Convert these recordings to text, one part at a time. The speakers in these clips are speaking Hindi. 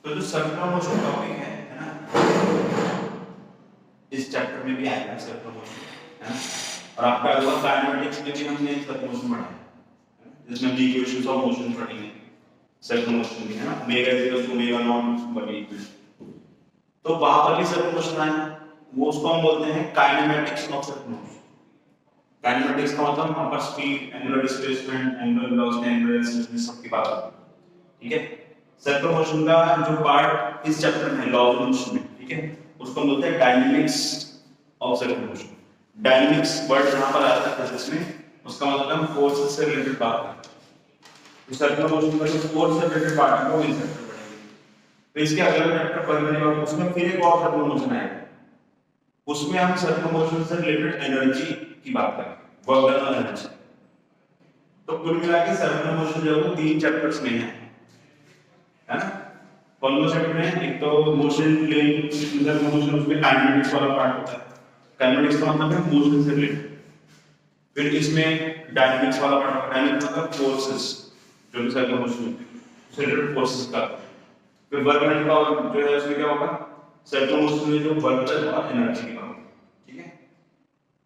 तो जो सर्कुलर मोशन टॉपिक है ना, इस चैप्टर में भी आएगा सर्कुलर मोशन, है ना। और आपका अगला काइनेमेटिक्स में भी हमने सर्कुलर मोशन पढ़ा है, जिसमें हम इक्वेशंस ऑफ मोशन पढ़ेंगे, सर्कुलर मोशन भी, है ना, omega equals to omega naught बटे इक्वेशन। तो वहां पर भी सर्कुलर मोशन आया, वो उसको हम बोलते हैं kinematics of circular motion. Kinematics का मतलब वहां पर speed, angular displacement, angular velocity, angular acceleration सबकी बात होती है, ठीक है। सर्कुलर मोशन का जो पार्ट इस चैप्टर में लॉ ऑफ मोशन में, ठीक है, उसको हम बोलते हैं dynamics of circular motion. Dynamics word जहां पर आता है फिजिक्स में, उसका मतलब हम फोर्स से रिलेटेड बात करते हैं। तो सर्कुलर मोशन का जो फोर्स से रिलेटेड पार्ट है वो इस चैप्टर में पढ़ेंगे। तो इसके अगले चैप्टर पढ़ने के बाद उसमें फिर एक और सर्कुलर मोशन आएगा, उसमें हम सर्कुलर मोशन से रिलेटेड एनर्जी की बात करेंगे, वर्क डन ऑन एनर्जी। तो कुल मिला के सर्कुलर मोशन जो है वो 3 चैप्टर्स में है ना। कौन कौन से चैप्टर हैं? एक तो मोशन प्लेन, सर्कुलर मोशन, उसमें काइनेमेटिक्स वाला पार्ट होता है। काइनेमेटिक्स का मतलब है मोशन से रिलेटेड। फिर इसमें डायनेमिक्स वाला पार्ट होता है, डायनेमिक्स मतलब फोर्सेस, जो भी सर्कुलर मोशन से रिलेटेड फोर्सेस का। फिर वर्क डन का जो है उसमें क्या होगा, सर्कुलर मोशन में जो वर्क डन और एनर्जी की बात, ठीक है।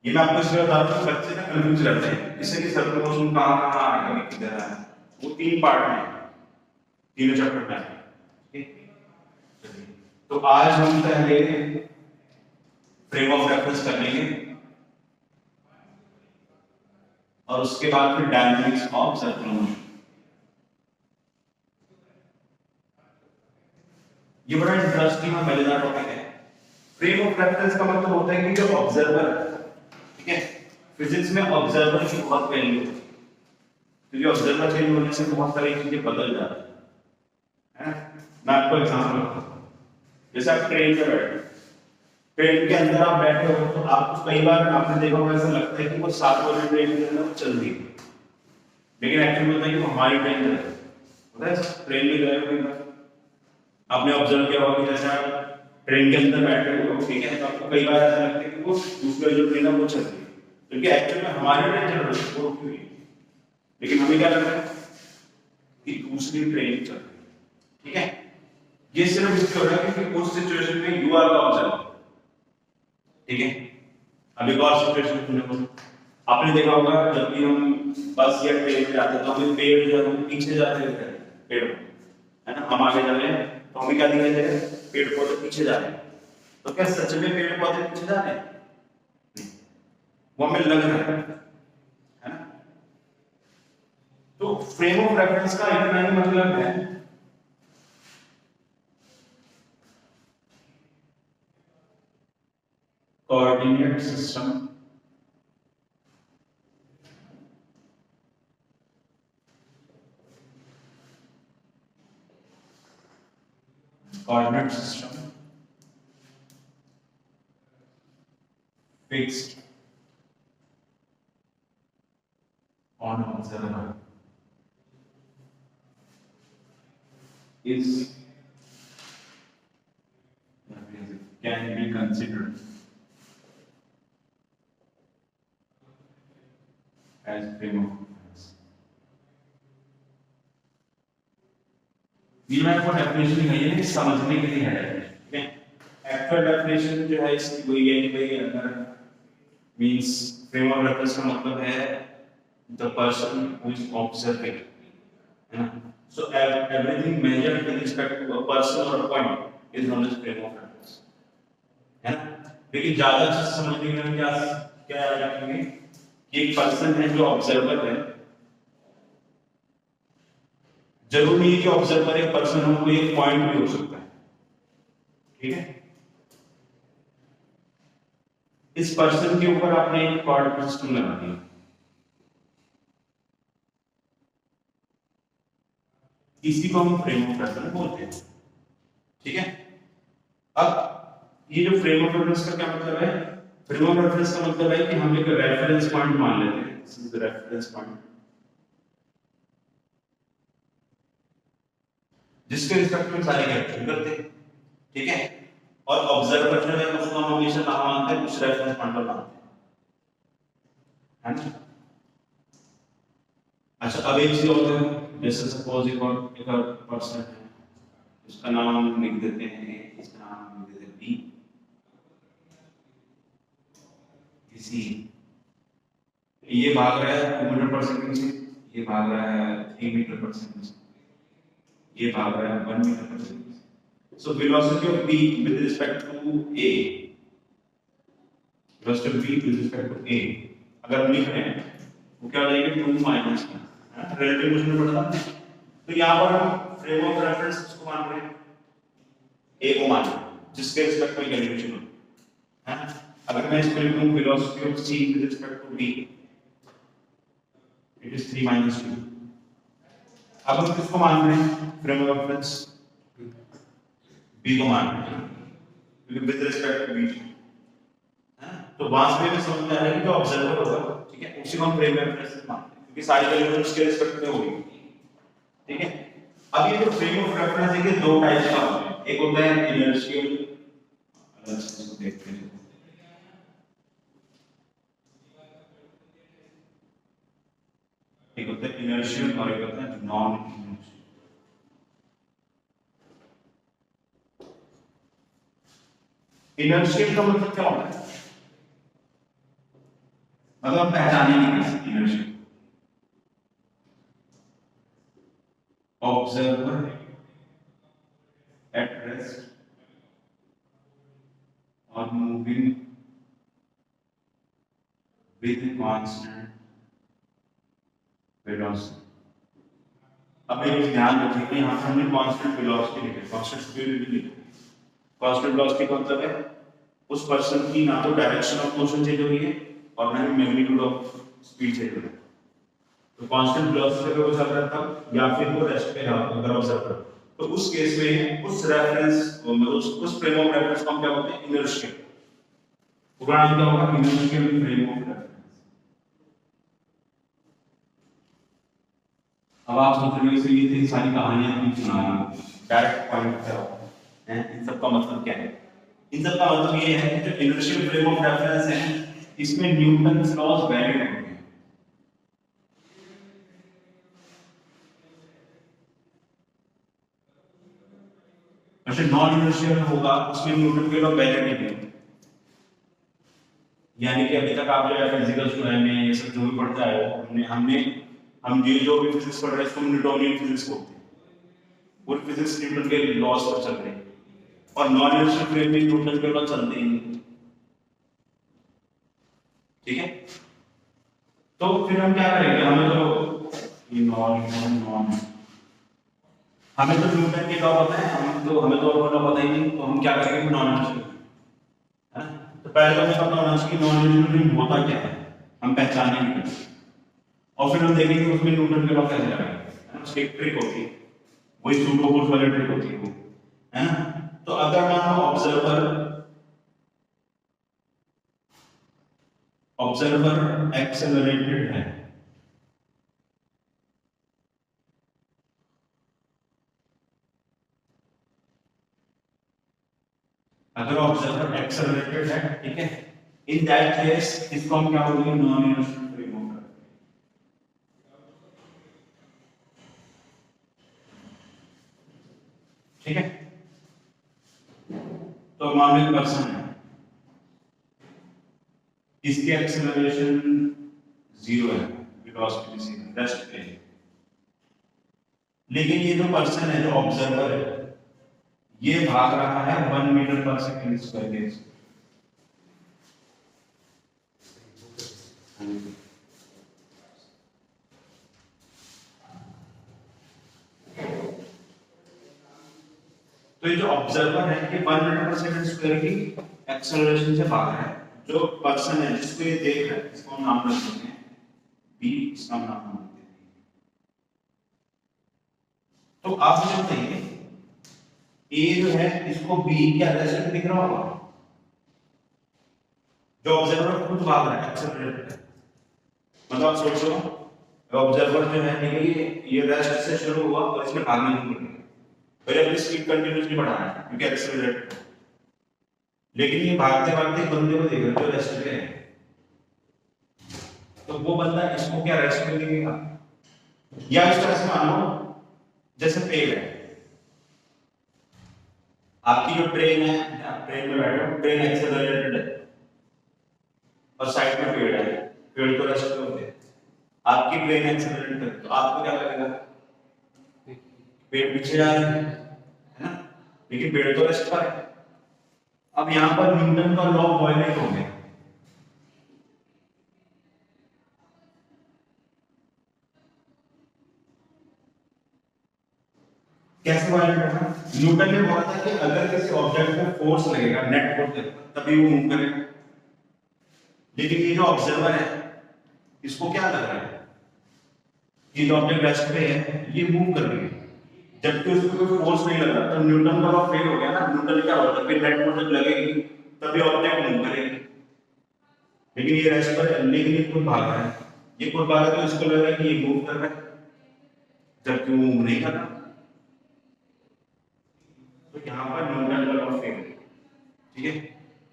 ये मैं आपको इसलिए बता रहा हूं, बच्चे ना कंफ्यूज रहते हैं इससे कि सर्कुलर मोशन कहां आएगा, किधर है। वो 3 पार्ट में, तीनों चैप्टर में है, ठीक है। तो आज हम पहले फ्रेम ऑफ रेफरेंस कर लेंगे और उसके बाद फिर डायनेमिक्स ऑफ सर्कुलर मोशन। ये बड़ा इंटरेस्टिंग और मजेदार टॉपिक है। फ्रेम ऑफ रेफरेंस का मतलब होता है कि जो ऑब्जर्वर, ठीक है, फिजिक्स में ऑब्जर्वर की बहुत वैल्यू है, क्योंकि ऑब्जर्वर चेंज होने से बहुत सारी चीजें बदल जाती है। मैं आपको एग्जांपल बताता हूं, जैसे आप ट्रेन में बैठे, ट्रेन के अंदर आप बैठे हो तो आपको कई बार आपने देखा होगा ऐसा लगता है कि वो 7 बजे ट्रेन के अंदर चल रही है, लेकिन एक्चुअली होता है कि वो हमारी ट्रेन है। पता है ट्रेन में गए हो, आपने ऑब्जर्व किया होगा कि जैसे आप ट्रेन के अंदर बैठे हो, ठीक है, तो आपको कई बार ऐसा लगता है कि वो दूसरी जो ट्रेन है वो चल रही है, क्योंकि एक्चुअली में हमारी ट्रेन चल रही है, वो रुकी हुई है, लेकिन हमें क्या लगता है कि दूसरी ट्रेन चल रही है, ठीक है। ये सिर्फ इसलिए हो रहा है क्योंकि उस सिचुएशन में यू आर द ऑब्जर्वर, ठीक है। अब एक और सिचुएशन सुनो, आपने देखा होगा जब भी हम बस या ट्रेन में जाते हैं तो हमें पेड़ जो है वो पीछे जाते हुए दिखते हैं, पेड़, है ना, हम आगे जा रहे हैं तो हमें क्या दिखाई दे रहा है, पेड़ पौधे पीछे जा रहे हैं। तो क्या सच में पेड़ पौधे पीछे जा रहे हैं? नहीं, वो हमें लग रहा है ना। तो फ्रेम ऑफ रेफरेंस का इतना ही मतलब है coordinate system coordinate system fixed on observer is can be considered as frame of reference. ये मैं आपको डेफिनेशन दिखाई है समझने के लिए है, ठीक है। एक्चुअल डेफिनेशन जो है इसकी वही है कि भाई अंदर मींस फ्रेम ऑफ रेफरेंस का मतलब है the person who is observing, है ना। So everything measured with respect to a person और a point is known as frame of reference, है ना। लेकिन ज्यादा चीज समझने के लिए क्या क्या याद रखेंगे कि एक पर्सन है जो ऑब्जर्वर है, जरूरी नहीं है कि ऑब्जर्वर एक पर्सन हो, कोई एक पॉइंट भी हो सकता है, ठीक है। इस पर्सन के ऊपर आपने एक कोऑर्डिनेट सिस्टम लगा दिया, इसी को हम फ्रेम ऑफ रेफरेंस बोलते हैं, ठीक है। अब ये जो फ्रेम ऑफ रेफरेंस का क्या मतलब है, फ्रेम ऑफ रेफरेंस का मतलब है कि हम एक रेफरेंस पॉइंट मान लेते हैं, this is the reference point, जिसके रिस्पेक्ट में सारे कैलकुलेट करते हैं, ठीक है। और ऑब्जर्वर जो है उसको हम हमेशा कहां मानते हैं, उस रेफरेंस पॉइंट पर मानते हैं, है ना। अच्छा अब एक चीज और है, जैसे सपोज एक और पर्सन है, उसका नाम हम लिख देते हैं, इसका नाम हम लिख देते हैं बी, इसी ये भाग रहा है 2 मीटर पर सेकंड से, ये भाग रहा है 3 मीटर पर सेकंड से, ये भाग रहा है 1 मीटर पर सेकंड से। So velocity of b with respect to a, velocity of b with respect to a अगर हम लिख रहे हैं वो क्या हो जाएगा 2 माइनस रिलेटिव मोशन में पढ़ा था। तो यहाँ पर हम फ्रेम ऑफ रेफरेंस किसको मान रहे हैं, a को मान रहे हैं जिसके रिस्पेक्ट में कैलकुलेशन हो, है ना। अगर मैं इसको लिखूं velocity of c with respect to b, it is 3 minus 2। अब हम किसको मान रहे हैं, फ्रेम ऑफ रेफरेंस b को मान रहे हैं क्योंकि विद रिस्पेक्ट टू b, है। तो वहां से भी समझ में आ रहा है कि जो ऑब्जर्वर होगा, ठीक है, उसी को हम फ्रेम ऑफ रेफरेंस मानते हैं क्योंकि सारी कैलकुलेशन उसके रिस्पेक्ट में होगी, ठीक है। अब ये जो फ्रेम ऑफ रेफरेंस है ये दो टाइप का होता है, एक होता है इनर्शियल, अलग से इसको देखते हैं, एक होता है इनर्शियल और एक होता है नॉन इनर्शियल। इनर्शियल का मतलब क्या होता है, मतलब पहचाने नहीं कर सकते इनर्शियल। ऑब्जर्वर एट रेस्ट और मूविंग विद कांस्टेंट वेलोसिटी। अब एक ध्यान रखिए कि यहाँ पर हमने कांस्टेंट वेलोसिटी लिखी है, कांस्टेंट स्पीड नहीं लिखी। कांस्टेंट वेलोसिटी का मतलब है उस पर्सन की ना तो डायरेक्शन ऑफ मोशन चेंज हुई है और ना ही मैग्नीट्यूड ऑफ स्पीड चेंज हुई है। तो कांस्टेंट वेलोसिटी पे वो चल रहा था या फिर वो रेस्ट पे रहा अगर ऑब्जर्व करो, तो उस केस में उस रेफरेंस मतलब उस फ्रेम ऑफ रेफरेंस को हम क्या बोलते हैं, इनर्शियल। पूरा नाम क्या होगा, इनर्शियल फ्रेम ऑफ रेफरेंस। अब आप सोच रहे हो ये थी सारी कहानियां क्यों सुना रहा हूं, डायरेक्ट पॉइंट क्या है, इन सब का मतलब क्या है। इन सब का मतलब ये है कि जो इनर्शियल फ्रेम ऑफ रेफरेंस है इसमें न्यूटन्स लॉज वैलिड होंगे। वैसे नॉन इनर्शियल होगा उसमें न्यूटन के लॉ वैलिड नहीं है। यानी कि अभी तक आप जो है फिजिकल स्टूडेंट में ये सब जो भी पढ़ता है हम ये जो भी फिजिक्स पढ़ रहे हैं इसको न्यूटोनियन फिजिक्स बोलते हैं। पूरी फिजिक्स न्यूटन के लॉज पर चल रही है और नॉन इनर्शियल फ्रेम में न्यूटन के लॉ चलते ही नहीं, ठीक है। तो फिर हम क्या करेंगे, हमें तो ये नॉन हमें तो न्यूटन के लॉ पता है, हमें तो और लॉ पता ही नहीं, तो हम क्या करेंगे नॉन इनर्शियल, है। तो पहले तो हमें पता होना चाहिए कि नॉन इनर्शियल होता क्या है, हम पहचानेंगे और फिर हम देखेंगे उसमें न्यूटन के लॉ कैसे लगाएंगे, उसकी एक ट्रिक होती है, वही सूडो फोर्स वाली ट्रिक होती है वो, है ना। तो अगर मान लो ऑब्जर्वर एक्सेलरेटेड है, अगर ऑब्जर्वर एक्सेलरेटेड है, ठीक है, इन दैट केस इसको हम क्या बोलेंगे, non inertial frame of reference, ठीक है। तो मान लो पर्सन है, इसकी एक्सेलरेशन 0 है, वेलोसिटी 0 रेस्ट पे है, लेकिन ये जो पर्सन है, जो ऑब्जर्वर है, ये भाग रहा है 1 मीटर पर सेकंड स्क्वायर के। तो ये जो ऑब्जर्वर है ये 1 मीटर पर सेकंड स्क्वायर की एक्सेलरेशन से भाग रहा है। जो पर्सन है जिसको ये देख रहा है इसको हम नाम रख देते हैं बी, इसका नाम हम देते हैं। तो आप मुझे बताइए ए जो है इसको बी क्या रेस्ट दिख रहा होगा, जो ऑब्जर्वर खुद भाग रहा है एक्सेलरेटेड है, मतलब आप सोचो ऑब्जर्वर जो है ये रेस्ट से शुरू हुआ और इसमें भागने शुरू कर दिया, पहले अपनी स्पीड कंटिन्यूअसली बढ़ा रहा है क्योंकि एक्सेलरेटेड, लेकिन ये भागते भागते बंदे को देख रहे जो रेस्ट पे है, तो वो बंदा इसको क्या रेस्ट पे देखेगा, या इस तरह से मान लो जैसे पेड़ है, आपकी जो ट्रेन है, आप ट्रेन में बैठे हो, ट्रेन एक्सेलरेटेड है और साइड में पेड़ है, पेड़ तो रेस्ट पे होते हैं। आपकी ट्रेन एक्सेलरेटेड है तो आपको क्या लगेगा, पेड़ पीछे जा रहे हैं, है ना, लेकिन पेड़ तो रेस्ट पर है। अब यहां पर न्यूटन का लॉ वायलेट हो गया। कैसे वायलेट होगा? न्यूटन ने बोला था कि अगर किसी ऑब्जेक्ट पे फोर्स लगेगा, नेट फोर्स लगेगा, तभी वो मूव करेगा। लेकिन ये जो ऑब्जर्वर है, इसको क्या लग रहा है, ये जो ऑब्जेक्ट रेस्ट पे है ये मूव कर रही है, जबकि उसको कोई फोर्स नहीं लग रहा। तो न्यूटन का लॉ फेल हो गया ना। न्यूटन क्या बोलता है कि नेट फोर्स जब लगेगी तभी ऑब्जेक्ट मूव करेगी, लेकिन ये रेस्ट पर है, लेकिन ये खुद भाग रहा है। ये खुद भाग रहा है तो इसको लग रहा है कि ये मूव कर रहा है, जबकि वो मूव नहीं कर रहा। तो यहाँ पर न्यूटन का लॉ फेल है। ठीक है,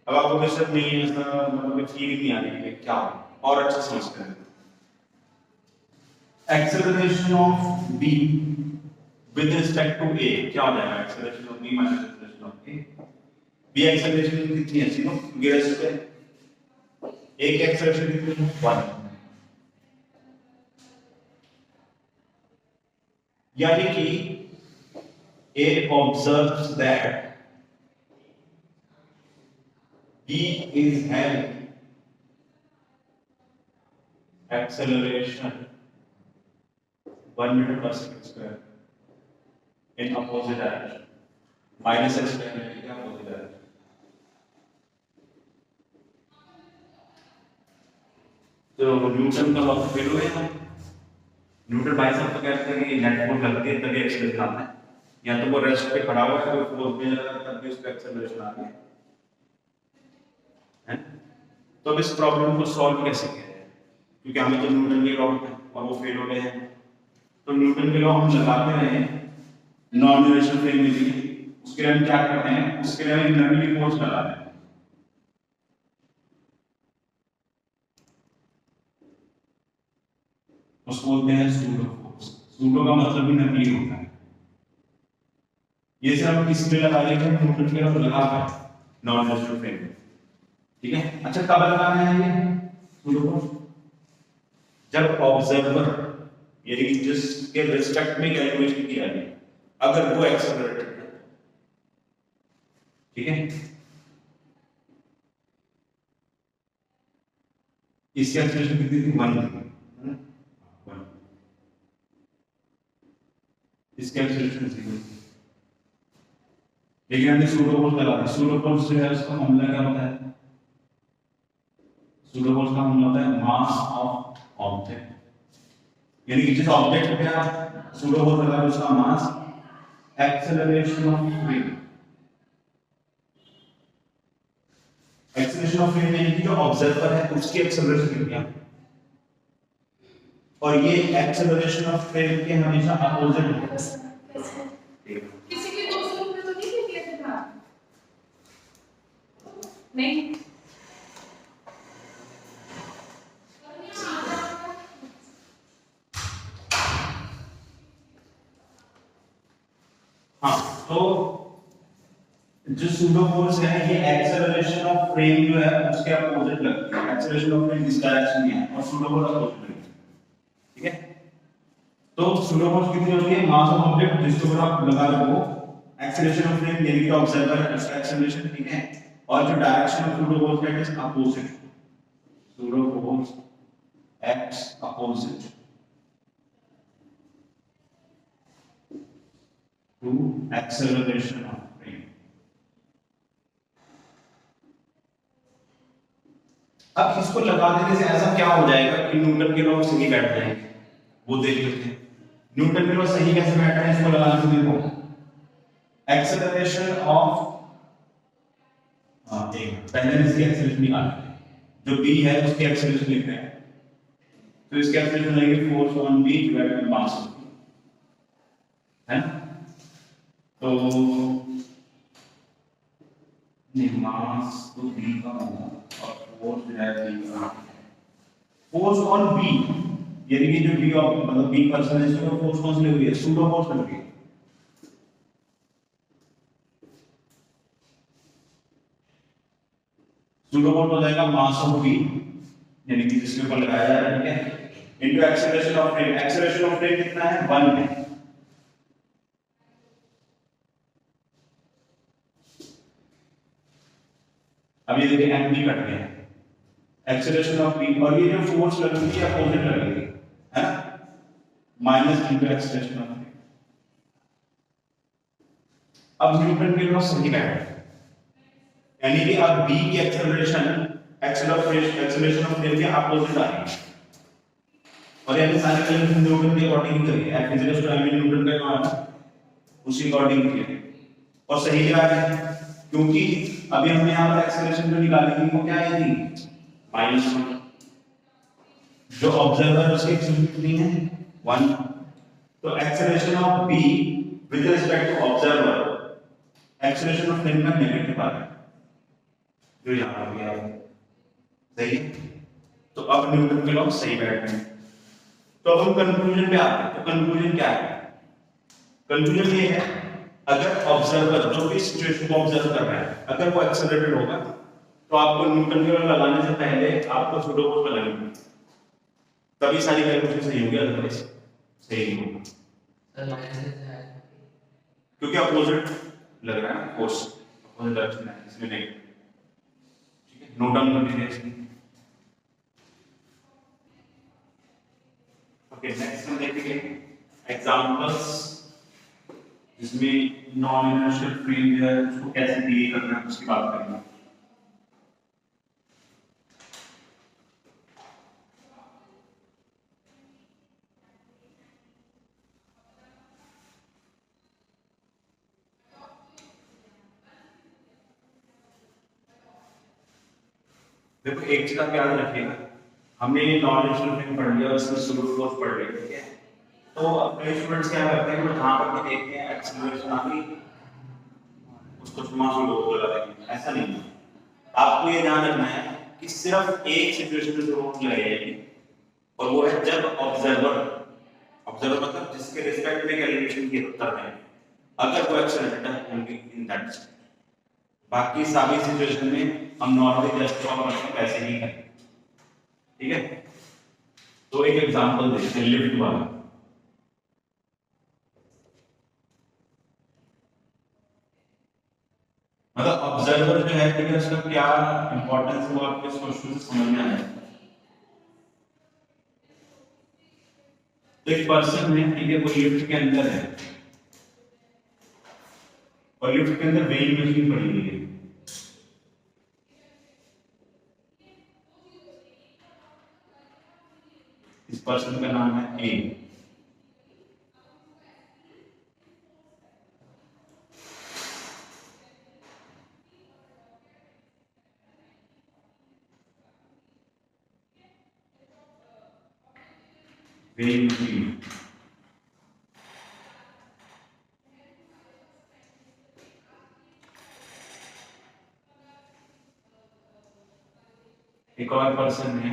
अब आपको क्वेश्चन नहीं है, ऐसा मतलब फीलिंग नहीं आ रही है क्या और अच्छा समझते हैं। Acceleration of B with respect to A क्या हो जाएगा, acceleration of B minus acceleration of A. B acceleration कितनी है, सीनो गिरस पे ए की एक्सेलरेशन कितनी है, 1। यानी कि A observes that B is having acceleration 1 meter per second square in opposite direction, minus x square in opposite direction. तो न्यूटन का लॉ फेल हो गया। न्यूटन भाई साहब तो कहते हैं कि नेट फोर्स लगती है तभी एक्सेलरेशन आता है, या तो वो रेस्ट पे खड़ा हुआ है कोई फोर्स नहीं लगा तभी उसका एक्सेलरेशन आ गया है। तो अब इस प्रॉब्लम को सॉल्व कैसे किया जाए, क्योंकि हमें तो न्यूटन के लॉ है और वो फेल हो गए हैं। तो न्यूटन के लॉ हम लगाते रहे नॉन यूनिवर्सल फ्रेम में भी, उसके लिए हम क्या करते हैं, उसके लिए हम नमी फोर्स लगाते हैं। उसको बोलते हैं सूडो फोर्स। सूडो का मतलब भी नकली होता है। ये से हम किस लिए लगा लेंगे, न्यूटन के लॉ लगा कर नॉन यूनिवर्सल फ्रेम में। ठीक है, अच्छा कब लगाना है ये सूडो फोर्स, जब ऑब्जर्वर यानी कि जिसके रिस्पेक्ट में कैलकुलेशन किया गया अगर वो एक्सेलरेटेड है। ठीक है, इसकी एक्सेलरेशन कितनी थी, 1 थी, इसकी एक्सेलरेशन 0 थी, लेकिन हमने सूडो फोर्स लगा दिया। सूडो फोर्स जो है उसका फॉर्मूला क्या होता है, सूडो फोर्स का फॉर्मूला होता है मास ऑफ ऑब्जेक्ट, यानी कि जिस ऑब्जेक्ट पे आप सूडो फोर्स लगा रहे हो उसका mass, acceleration of frame. Acceleration of frame यानी कि जो ऑब्जर्वर है उसकी एक्सेलरेशन कितनी है, और ये एक्सेलरेशन ऑफ फ्रेम के हमेशा अपोजिट होता है। किसी के दोस्त लोग ने तो नहीं देख लिया था नहीं। हाँ, तो जो सूडो फोर्स है ये एक्सेलरेशन ऑफ फ्रेम जो है उसके अपोजिट लगती है। एक्सेलरेशन ऑफ फ्रेम इस डायरेक्शन में है और सूडो फोर्स अपोजिट लगती है। ठीक है, तो सूडो फोर्स कितनी होती है, मास ऑफ ऑब्जेक्ट जिसके ऊपर आप लगा रहे हो, एक्सेलरेशन ऑफ फ्रेम यानी कि ऑब्जर्वर है उसका एक्सेलरेशन। ठीक है, और जो डायरेक्शन ऑफ सूडो फोर्स है is opposite, pseudo force acts opposite to acceleration of frame. अब इसको लगा देने से ऐसा क्या हो जाएगा कि न्यूटन के लॉ सही बैठ जाएंगे, वो देख लेते हैं। न्यूटन के लॉ सही कैसे बैठ रहे हैं इसको लगाने से देखो, एक्सेलरेशन ऑफ पहले इसकी एक्सेलरेशन निकाल जो b है उसकी एक्सेलरेशन लिख रहे हैं, तो इसकी एक्सेलरेशन लगेगी force on b divided by mass of b, है ना। तो नहीं, मास तो b का होगा और फोर्स जो है b का, फोर्स ऑन b यानी कि जो b ऑफ मतलब b पर्सन है इसको फोर्स कौन सी लग रही है, सूडो फोर्स लग रही है। सूडो फोर्स हो जाएगा मास ऑफ v यानी कि जिसके ऊपर लगाया जा रहा है, ठीक है, into acceleration of frame. Acceleration of frame कितना है? 1 है। अब ये देखिए mv कट गया, एक्सेलरेशन ऑफ v, और ये जो फोर्स लगेगी अपोजिट लगेगी, है ना, minus into acceleration of v। अब न्यूटन के लॉ सही बैठा, यानी कि अब v की एक्सेलरेशन एक्सेलरेशन ऑफ फ्रेम के अपोजिट आ रही है, और यानी सारे कैलकुलेशन न्यूटन के अकॉर्डिंग करिए, F is equal to m Newton का मान उसी अकॉर्डिंग करिए, और सही क्या है, क्योंकि अभी हमने यहाँ पर एक्सेलरेशन जो निकाली थी वो क्या है थी? -1। जो ऑब्जर्वर उसकी एक्सेलरेशन कितनी है? 1। तो acceleration of v with respect to observer, acceleration of frame का नेगेटिव आ रहा है, जो यहाँ पर गया है, सही है। तो अब न्यूटन के लॉ सही बैठ रहे हैं। तो अब हम कंक्लूजन पे आते हैं। तो कंक्लूजन क्या है? कंक्लूजन ये है, अगर ऑब्जर्वर जो भी सिचुएशन को ऑब्जर्व कर रहा है, अगर वो एक्सेलरेटेड होगा तो आपको न्यूटन के लॉ लगाने से पहले आपको सूडो फोर्स लगानी होगी, तभी सारी कैलकुलेशन सही होगी, अदरवाइज सही नहीं होगी, क्योंकि अपोजिट लग रहा है ना फोर्स, अपोजिट डायरेक्शन है, इसमें नेगेटिव, ठीक है। नोट डाउन कर लीजिए। ओके, नेक्स्ट हम देखेंगे एग्जांपल्स जिसमें नॉन इनर्शियल फ्रेम जो है उसको कैसे डील करना है उसकी बात करेंगे। देखो एक चीज आप याद रखिएगा, हमने ये नॉन इनर्शियल फ्रेम पढ़ लिया, उसमें सूडो फोर्स पढ़ लिया, ठीक है। तो अपने स्टूडेंट्स क्या करते हैं, वो जहां पर भी देखते हैं एक्सेलरेशन आ गई उसको सुमा सूडो फोर्स लगा देंगे, ऐसा नहीं है। आपको ये ध्यान रखना है कि सिर्फ एक सिचुएशन में सूडो फोर्स लगाई जाएगी, और वो है जब ऑब्जर्वर मतलब जिसके रिस्पेक्ट में कैलकुलेशन की कर रहे हैं, अगर वो एक्सेलरेटेड है इन दैट, बाकी सभी सिचुएशन में हम नॉर्मली जस्ट ड्रॉ करते हैं वैसे ही करें, ठीक है। तो एक एग्जांपल देखते हैं लिफ्ट वाला। मतलब ऑब्जर्वर जो है, ठीक है, उसका क्या इंपॉर्टेंस है वो आपको इस क्वेश्चन से समझ में आया। तो एक पर्सन है, ठीक है, वो लिफ्ट के अंदर है, और लिफ्ट के अंदर वेइंग मशीन पड़ी हुई है। इस पर्सन का नाम है ए। वेइंग मशीन, एक और पर्सन है,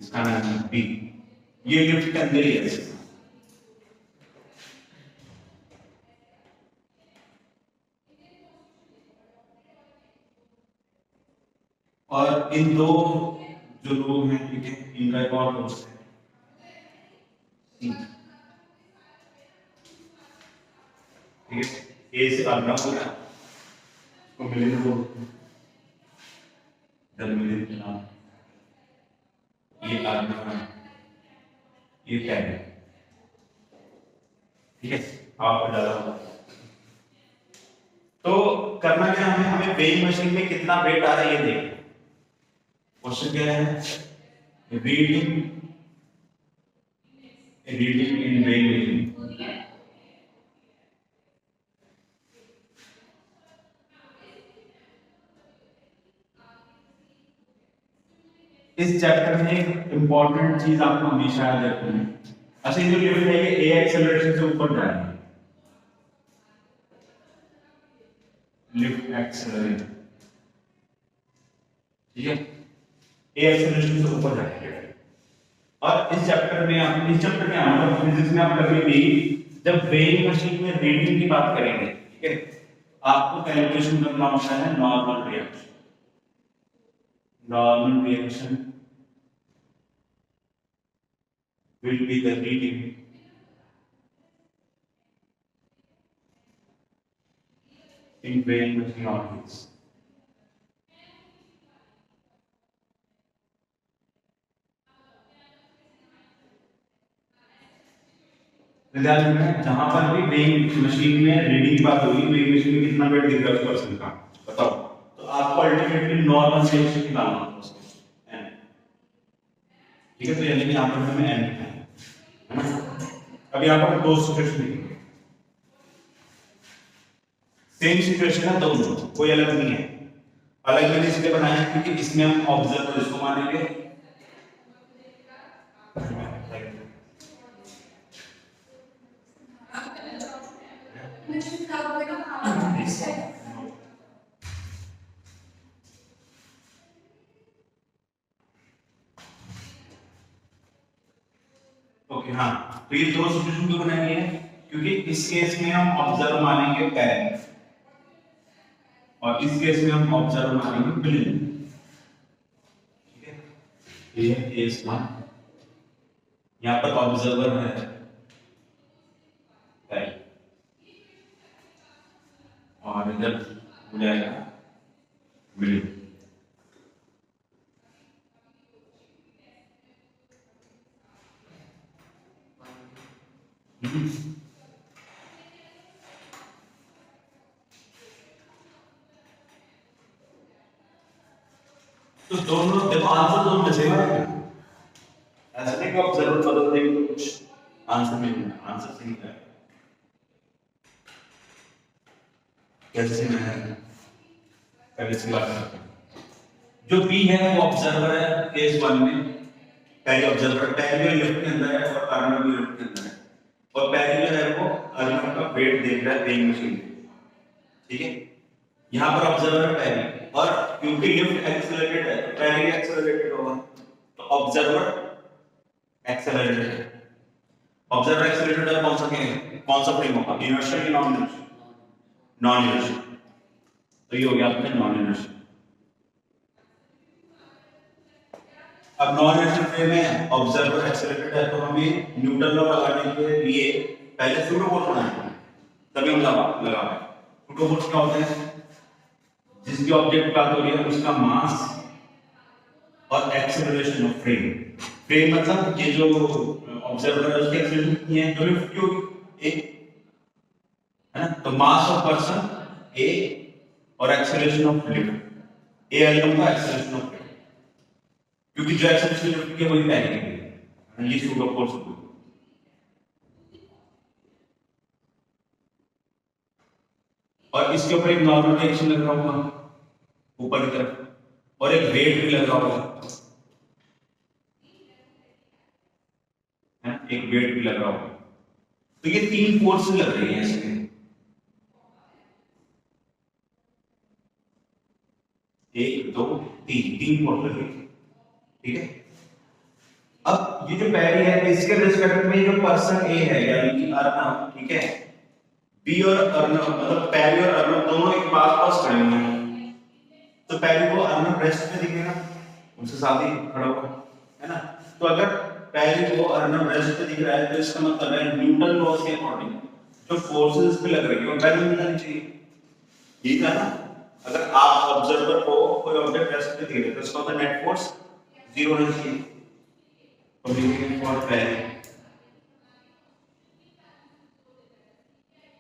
इसका नाम है बी। ये लिफ्ट के अंदर ही है, और इन दो जो लोग हैं, ठीक है, इनका एक और दोस्त है सी, ठीक है। ए से आगे हो गया, उसको मिले तो जब मिले के नाम ये आगे, ये क्या है, ठीक है, आपको ज्यादा होगा। तो करना क्या है, हमें वेइंग मशीन में कितना वेट आ रहा है ये देखना। क्वेश्चन क्या है, रीडिंग इन वेइंग मशीन। इस चैप्टर में एक इंपॉर्टेंट चीज आपको हमेशा याद रखनी है। अच्छा, ये जो लिफ्ट है ये ए एक्सेलरेशन से ऊपर जा रही है, लिफ्ट एक्सेलरेशन, ठीक है, ए एक्सेलरेशन से ऊपर जा रही है। और इस चैप्टर में आप, इस चैप्टर में मतलब फिजिक्स में आप कभी भी जब वेइंग मशीन में रीडिंग की बात करेंगे, ठीक है, आपको कैलकुलेशन करना होता है normal reaction, normal reaction will be the reading in weighing machine objects. विद्यार्थी में जहां पर भी वेइंग मशीन में रीडिंग की बात होगी, वेइंग मशीन में कितना वेट दिख रहा है उस पर्सन का बताओ, तो आपको अल्टीमेटली नॉर्मल रिएक्शन निकालना होगा उसके n, ठीक है। तो यानी कि यहां पर हमें n लिखना है ना। अब यहां पर दो सिचुएशन लिखेंगे, सेम सिचुएशन है दोनों, कोई अलग नहीं है। अलग मैंने इसलिए बनाया क्योंकि इसमें हम ऑब्जर्वर इसको मानेंगे, ओके हाँ। तो ये दो सिचुएशन क्यों बनाई है, क्योंकि इस केस में हम ऑब्जर्व मानेंगे पेरेंट और इस केस में हम ऑब्जर्व मानेंगे विलेन, ठीक है। ये केस वन, यहाँ पर ऑब्जर्वर है राइट, और इधर हो जाएगा विलेन। तो दोनों देखो आंसर दोनों बचेगा, ऐसा नहीं कि ऑब्जर्वर बदल देंगे तो कुछ आंसर मिलेगा, आंसर सही है। कैसे है पहले से बात करते हैं। जो बी है वो ऑब्जर्वर है केस वन में, पहले ऑब्जर्वर पहले लेफ्ट के अंदर है और कार्नर भी लेफ्ट के अंदर है, और पहले जो है वो अर्नर का वेट देख रहा है वेइंग मशीन में, ठीक है। यहाँ पर ऑब्जर्वर पहले, और क्योंकि लिफ्ट एक्सेलरेटेड है तो पहले एक्सेलरेटेड होगा, तो ऑब्जर्वर एक्सेलरेटेड है। ऑब्जर्वर एक्सेलरेटेड है कौन सा फ्रेम होगा, इनर्शियल या नॉन इनर्शियल, नॉन इनर्शियल, तो ये हो गया आपका नॉन इनर्शियल। अब नॉन इनर्शियल फ्रेम में ऑब्जर्वर एक्सेलरेटेड है, तो हमें न्यूटन लॉ लगाने के लिए पहले सूडो फोर्स बनाना है, तभी हम लगा सूडो फोर्स क्या होता है, जिसकी ऑब्जेक्ट बात हो रही है उसका मास और एक्सेलरेशन ऑफ फ्रेम। फ्रेम मतलब ये जो ऑब्जर्वर है उसकी एक्सेलरेशन कितनी है, जो लिफ्ट की होगी a, है ना। तो मास ऑफ पर्सन a और acceleration of lift a element का एक्सेलरेशन ऑफ लिफ्ट, क्योंकि जो एक्सेलरेशन लिफ्ट की वही पहले की, ये सूडो फोर्स होगी। और इसके ऊपर एक नॉर्मल रिएक्शन लग रहा होगा ऊपर की तरफ, और एक वेट भी लग रहा होगा, है एक वेट भी लग रहा होगा। तो ये तीन फोर्स लग रही हैं इसमें, एक दो तीन फोर्स लग रही है, ठीक है। अब ये जो पहली है इसके रिस्पेक्ट में जो पर्सन ए है यानी कि अर्नब, ठीक है, बी और अर्नब मतलब पहली और अर्नब दोनों एक पास खड़े हुए हैं, तो पहले वो अर्नब रेस्ट पे दिखेगा, उनसे साथ ही खड़ा होगा, है ना। तो अगर पहले वो अर्नब रेस्ट पे दिख रहा है तो इसका मतलब है न्यूटन लॉस के अकॉर्डिंग जो फोर्सेस पे लग रही है वो पहले मिलना चाहिए, ये था ना। अगर आप ऑब्जर्वर को कोई ऑब्जेक्ट रेस्ट पे दिख रहा है तो इसका मतलब नेट फोर्स जीरो होना चाहिए, तो लिखेंगे फॉर पहले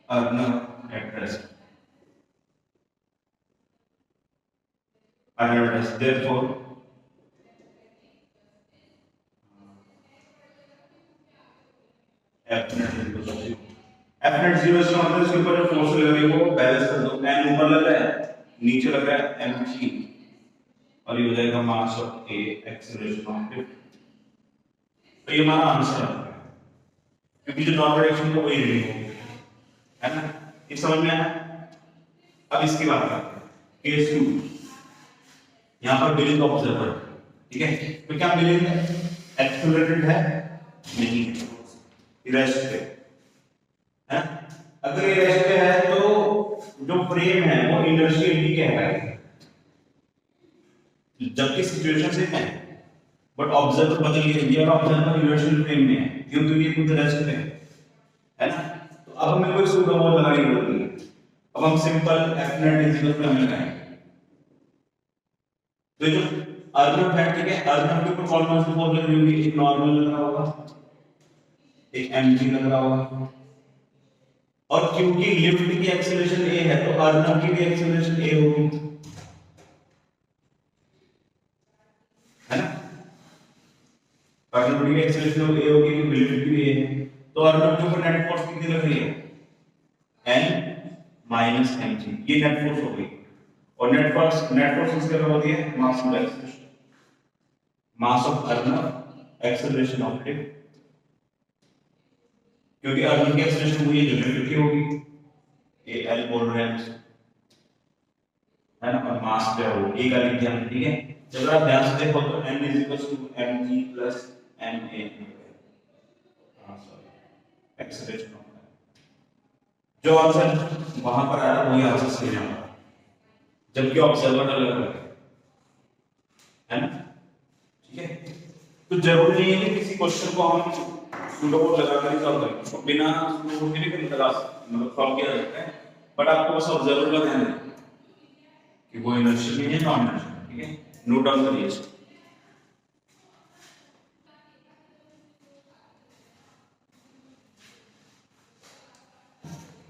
Arnab at rest, Arnab rest, therefore F net zero इसका मतलब इसके ऊपर जो फोर्स लग रही है वो बैलेंस कर दो, n ऊपर लग रहा है नीचे लग रहा है mg, और ये हो जाएगा mass of a acceleration of lift. तो ये हमारा आंसर है, क्योंकि जो नॉर्मल डायरेक्शन को वही रीडिंग होगी, है ना। ये समझ में आया। अब इसकी बात करते हैं केस 2, यहाँ पर बिलिंग ऑब्जर्वर, ठीक है। तो क्या बिलिंग एक्सेलरेटेड है, नहीं है, रेस्ट पे है। अगर ये रेस्ट पे है तो जो फ्रेम है वो इनर्शियल ही कहलाएगा, जबकि सिचुएशन सेम है, बट ऑब्जर्वर बदल गया, ये और ऑब्जर्वर यूनिवर्सल फ्रेम में है, क्योंकि ये खुद रेस्ट पे है ना। तो अब हमें कोई सूडोमोड लगाने की जरूरत नहीं है, अब हम simple F net is equal to हमें लगाएंगे। तो जो अर्नब है, ठीक है, अर्नब के ऊपर कौन सी फोर्स लग रही होगी, एक नॉर्मल लग रहा होगा, एक एमजी लग रहा होगा, और क्योंकि लिफ्ट की एक्सेलरेशन ए है तो अर्नब की भी एक्सेलरेशन ए होगी, है ना। अर्नब की भी एक्सेलरेशन ए होगी क्योंकि लिफ्ट की भी ए है, तो अर्नब के ऊपर नेट फोर्स कितनी लग रही है, एन माइनस एमजी, ये नेट फोर्स हो गई। और नेट फोर्स किसके बराबर होती है, mass of acceleration, mass of Arnab acceleration of lift, क्योंकि अर्नब की एक्सेलरेशन हुई है जो लिफ्ट की होगी, ए एल बोल रहे हैं, है ना, और मास पे हो ए का लिख दिया, ठीक है। जब आप ध्यान से देखो तो n is equal to mg plus ma, हां सॉरी, एक्सेलरेशन होता है। जो आंसर वहां पर आ रहा है वही आंसर सही है, जबकि ऑब्जर्वर अलग है ना, ठीक है। तो जरूरी नहीं है कि किसी क्वेश्चन को हम सूडोकोड लगाकर ही सॉल्व करें, उसको बिना सूडोकोड के भी मतलब सॉल्व किया जा सकता है, बट आपको बस ऑब्जर्वर का ध्यान रखना कि वो इनर्शियल में है नॉन इनर्शियल, ठीक है, नोट डाउन करिए इसको।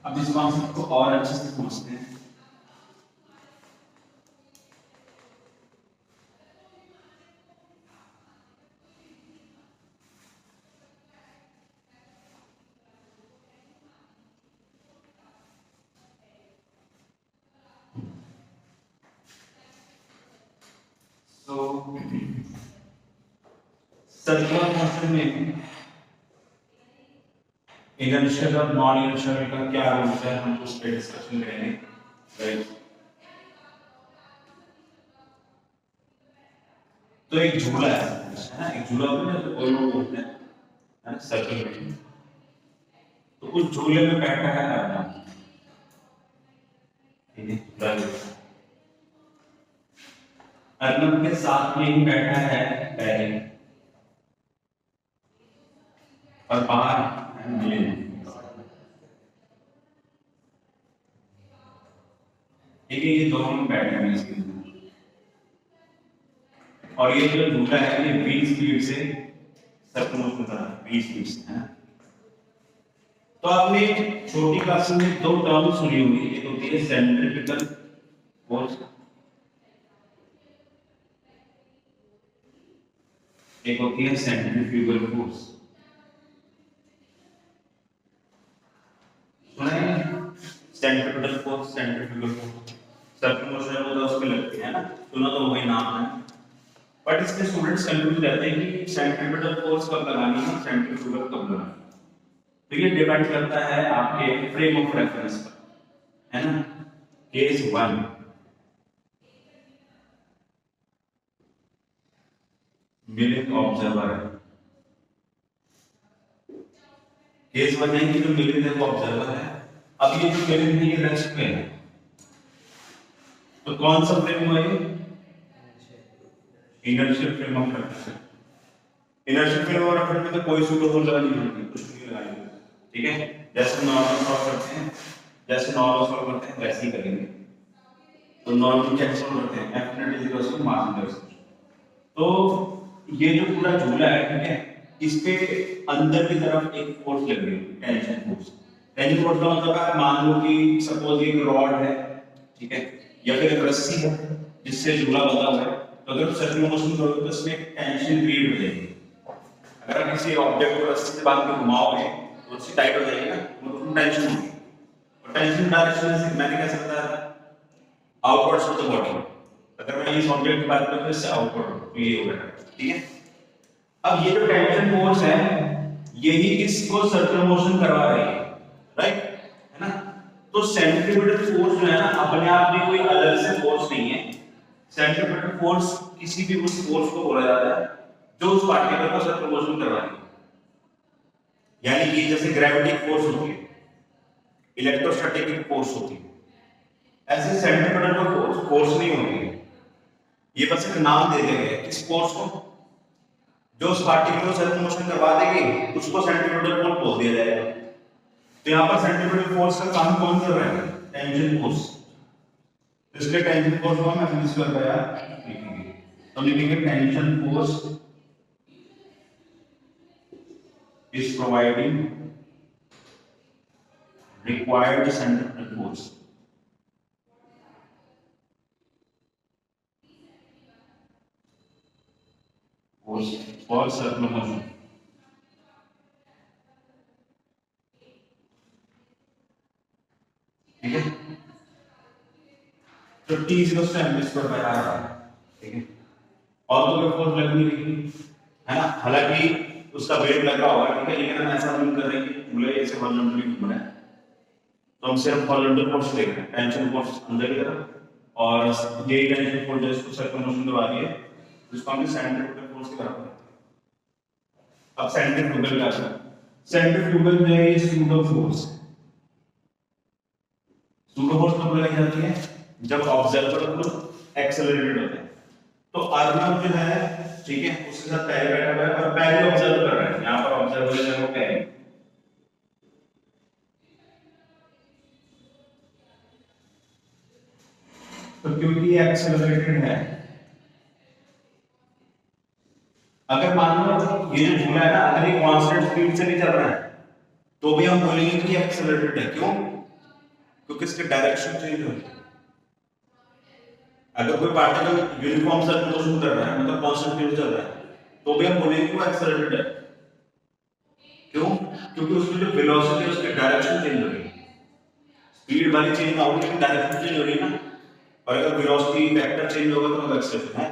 अब इस कॉन्सेप्ट को और अच्छे से समझते हैं। तो सर्कुलर मोशन में इनर्शियल और नॉन इनर्शियल का क्या रोल है, हम उस पे डिस्कशन करेंगे, राइट। तो एक झूला है ना, एक झूला होता है तो कोई लोग बोलते हैं, है ना, सर्कल में, तो उस झूले में बैठा है अर्नब, ठीक है, अर्नब के साथ में ही बैठा है बैरिंग, और बाहर मिलिन, ठीक है, ये दोनों में बैठे हैं इसके अंदर, और ये जो झूला है ये 20 स्पीड से सर्कुलर मोशन कर रहा है, 20 स्पीड से, है ना। तो आपने छोटी क्लास में दो टर्म सुनी होगी, एक होती है सेंट्रीफ्यूगल फोर्स, एक होती है सेंट्रीफ्यूगल फोर्स, सुना है centrifugal force, centrifugal force circular motion होता है उसमें लगती है ना, सुना तो वही नाम है, बट इसमें स्टूडेंट्स कंफ्यूज रहते हैं कि सेंट्रीफ्यूगल फोर्स कब लगानी है, सेंट्रीफ्यूगल कब लगानी है। तो ये डिपेंड करता है आपके फ्रेम ऑफ रेफरेंस पर, है ना। केस 1 मिलिन ऑब्जर्वर है, केस 1 है कि जो मिलिन है वो ऑब्जर्वर है। अब ये जो मिलिन है ये रेस्ट पे है, तो कौन सा फ्रेम हुआ ये, inertial frame of reference. Inertial frame of reference में तो कोई सूडोकोड लगानी नहीं होती, कुछ नहीं लगानी, ठीक है। जैसे नॉर्मल सॉल्व करते हैं, जैसे नॉर्मल सॉल्व करते हैं वैसे ही करेंगे। तो नॉर्मल कैसे सॉल्व करते हैं, F net is equal to mass into acceleration. तो ये जो पूरा झूला है, ठीक है, इस पे अंदर की तरफ एक फोर्स लग रही है, टेंशन फोर्स। टेंशन फोर्स का मतलब है, मान लो कि सपोज एक रॉड है, ठीक है, या फिर एक रस्सी है जिससे झूला बंधा हुआ है, तो अगर सर्कुलर मोशन करोगे तो इसमें टेंशन क्रिएट हो जाएगी। अगर आप किसी ऑब्जेक्ट को रस्सी से बांध के घुमाओगे तो रस्सी टाइट हो जाएगी ना, तो टेंशन होगी, और टेंशन डायरेक्शन से मैंने कैसे बताया, आउटवर्ड्स टू द बॉडी। अगर मैं इस ऑब्जेक्ट की बात करूं तो इससे आउटवर्ड, तो ये होगा, ठीक है। अब ये जो टेंशन फोर्स है यही इसको सर्कुलर मोशन करवा रही है, राइट, है ना। तो सेंट्रीपिटल फोर्स जो है ना अपने आप में कोई अलग से फोर्स नहीं है, सेंट्रीपिटल फोर्स किसी भी उस फोर्स को बोला जाता है जो उस पार्टिकल को सर्कुलर मोशन करवा रही है। यानी कि जैसे ग्रेविटी फोर्स होती है, इलेक्ट्रोस्टैटिक फोर्स होती है, ऐसे सेंट्रीपिटल फोर्स नहीं होती है। ये बस एक नाम दे दिया गया है किस फोर्स को, जो उस पार्टिकल को सर्कुलर मोशन करवा देगी उसको सेंट्रीफ्यूगल फोर्स बोल दिया जाएगा। तो यहाँ पर सेंट्रीफ्यूगल फोर्स का काम कौन कर रहा है, टेंशन फोर्स। तो इसलिए टेंशन फोर्स को हम एफ स्क्वायर बाय आर लिखेंगे। तो लिखेंगे tension force is providing required centrifugal force for circular motion। ठीक है, तो T is equal to m square by r। ठीक है, और तो कोई फोर्स लग नहीं रही है ना, हालांकि उसका वेट लग रहा होगा। ठीक है, लेकिन हम ऐसा नहीं कर रहे कि बोले ऐसे हॉरिजॉन्टली घूम रहा है, तो हम सिर्फ हॉरिजॉन्टल फोर्स देख रहे हैं, टेंशन फोर्स अंदर की तरफ और ये टेंशन फोर्स जिसको सर्कुलर मोशन करवा रही है जिसको हमने सेंट्रीफ्यूगल फोर्स के बराबर। अब सेंट्रीफ्यूगल का सेंट्रीफ्यूगल जो है ये सूडो फोर्स, सूडो फोर्स कब लगाई जाती है, जब ऑब्जर्वर को एक्सेलरेटेड होता है। तो अर्नब जो है, ठीक है, उसके साथ पहले बैठा हुआ है और पहले ऑब्जर्व कर रहा है, यहां पर ऑब्जर्वर जो है वो पहले, तो क्योंकि ये एक्सेलरेटेड है, अगर मान लो ये जो झूला है ना, अगर ये कांस्टेंट स्पीड से नहीं चल रहा है तो भी हम बोलेंगे कि एक्सेलरेटेड है। क्यों, क्योंकि इसकी डायरेक्शन चेंज हो रही है। अगर कोई पार्टिकल यूनिफॉर्म सर्कुलर मोशन कर रहा है, मतलब कांस्टेंट स्पीड से चल रहा है, तो भी हम बोलेंगे कि वो एक्सेलरेटेड है। क्यों, क्योंकि उसकी जो वेलोसिटी है उसकी डायरेक्शन चेंज हो रही है। स्पीड वाली चेंज ना होगी लेकिन डायरेक्शन चेंज हो रही है ना, और अगर वेलोसिटी वेक्टर चेंज होगा तो वो एक्सेलरेशन है।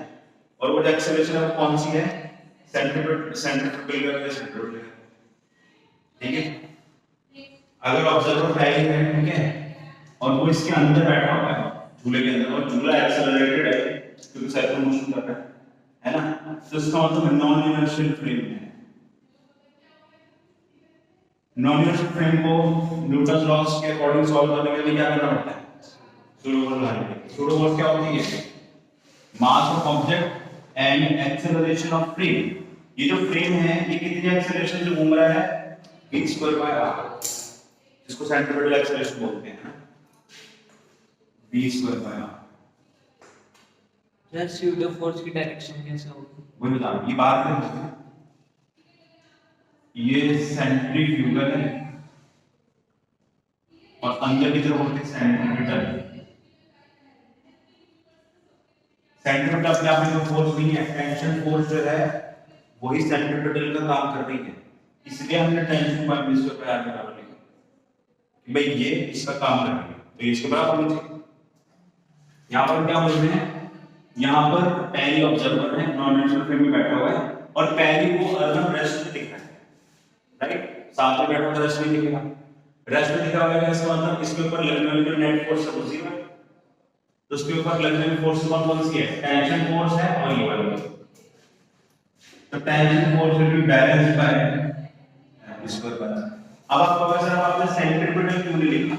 और वो एक्सेलरेशन है कौन सी है, सेंट्रीफ्यूगल का सेंट्रीफ्यूगल। ठीक है, अगर ऑब्जर्वर पहले है, ठीक है, और वो इसके अंदर बैठा हुआ है झूले के अंदर, और झूला एक्सेलरेटेड है क्योंकि सर्कुलर मोशन कर रहा है ना, तो इसका मतलब नॉन इनर्शियल फ्रेम है। नॉन इनर्शियल फ्रेम को न्यूटन लॉस के अकॉर्डिंग सॉल्व करने के लिए क्या करना पड़ता है, सूडो फोर्स लगानी। सूडो फोर्स क्या होती है, mass of object and acceleration of frame. ये जो फ्रेम है ये कितनी एक्सेलरेशन से घूम रहा है, v स्क्वायर बाय r, जिसको सेंट्रीफ्यूगल एक्सेलरेशन बोलते हैं, v स्क्वायर बाय r। यार सूडो फोर्स की डायरेक्शन कैसे होगी, वही बता रहा हूं, ये बात है, ये सेंट्रीफ्यूगल है और अंदर की तरफ होते हैं सेंट्रीपिटल। सेंट्रीपिटल अपने आप में कोई फोर्स नहीं है, टेंशन फोर्स जो है वही सेंट्रीपिटल का काम कर रही है, इसलिए हमने tension by v square by r बराबर लिखा कि भाई ये इसका काम कर रही है, तो ये इसके बराबर होनी चाहिए। यहाँ पर क्या बोल रहे हैं, यहाँ पर पहली ऑब्जर्वर है, नॉन इनर्शियल फ्रेम में बैठा हुआ है और पहली को अर्नब रेस्ट में दिख रहा है, राइट, साथ में बैठा हुआ रेस्ट में दिखेगा, रेस्ट में दिखा हुआ है, इसका मतलब इसके ऊपर लगने वाली जो नेट फोर्स है वो 0 है, तो उसके ऊपर लगने वाली फोर्स कौन सी है, टेंशन फोर्स है और ये वाली। तो tension force will be balanced bye v square by r। अब आप कहोगे सर आपने सेंट्रीपिटल क्यों नहीं लिखा,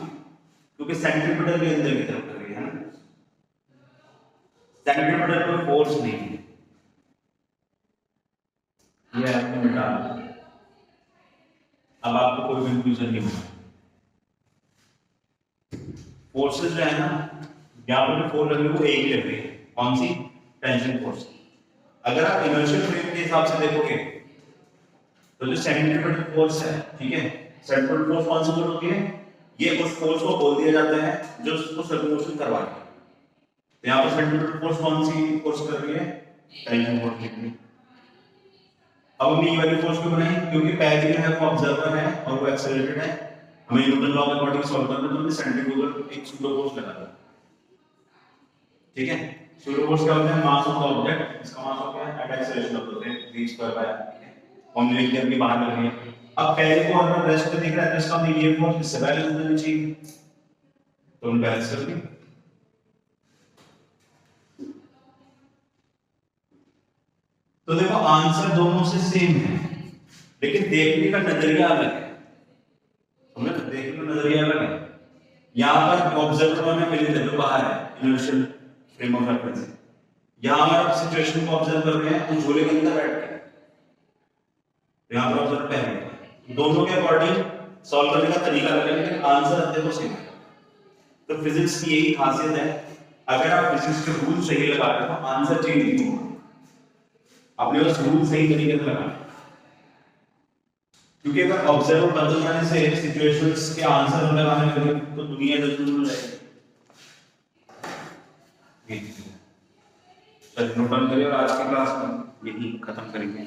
क्योंकि सेंट्रीपिटल के अंदर की तरफ कर रही है ना, सेंट्रीपिटल पर फोर्स नहीं है, ये आपने मिटा दिया। अब आपको कोई कंफ्यूजन नहीं होगा। फोर्सेस जो है ना, यहाँ पर जो फोर्स लग रही है वो एक ही लग रही है, कौन सी, टेंशन फोर्स। अगर आप इनर्शियल फ्रेम के हिसाब से देखोगे तो जो सेंट्रीपिटल फोर्स है, ठीक है, सेंट्रीपिटल फोर्स कौन सी फोर्स होती है, ये उस फोर्स को बोल दिया जाता है जो उसको सर्कुलर मोशन करवा रही है। तो यहाँ पर सेंट्रीपिटल फोर्स कौन सी फोर्स कर रही है, टेंशन फोर्स लिख रही है। अब हमने ये वाली फोर्स क्यों बनाई, क्योंकि पहले जो है वो ऑब्जर्वर है और वो एक्सेलरेटेड है, हमें न्यूटन लॉ के अकॉर्डिंग सॉल्व करना है, तो हमने सेंट्रीफ्यूगल एक सूडो फोर्स लगा दिया। ठीक है, सूडो फोर्स क्या होता है, मास ऑफ द ऑब्जेक्ट, इसका मास हो गया at acceleration of the object v square by r। ठीक है, हमने लिख दिया कि बाहर लग रही है। अब पहले को अगर रेस्ट पे दिख रहा है तो इसका मतलब ये फोर्स इससे बैलेंस होनी चाहिए, तो हम बैलेंस कर देंगे। तो देखो आंसर दोनों से सेम है, लेकिन देखने का नजरिया अलग है, समझे, देखने का नजरिया अलग है। यहाँ पर ऑब्जर्वर में मिली थे जो बाहर है इनर्शियल फ्रेम ऑफ रेफरेंस, यहाँ अगर आप सिचुएशन को ऑब्जर्व कर रहे हैं तो झोले के अंदर बैठ के यहाँ पर ऑब्जर्व पहले दोनों के अकॉर्डिंग सॉल्व करने का तरीका अलग है लेकिन आंसर अंदर को सेम है। तो फिजिक्स की यही खासियत है, अगर आप फिजिक्स के रूल सही लगा रहे हो तो आंसर चेंज नहीं होगा। आपने बस रूल सही तरीके से लगाना, क्योंकि अगर ऑब्जर्वर बदल जाने से सिचुएशंस के आंसर लगाने लगे तो दुनिया जल्दी हो जाएगी। नोट डाउन करिए और आज की क्लास में यही खत्म करेंगे।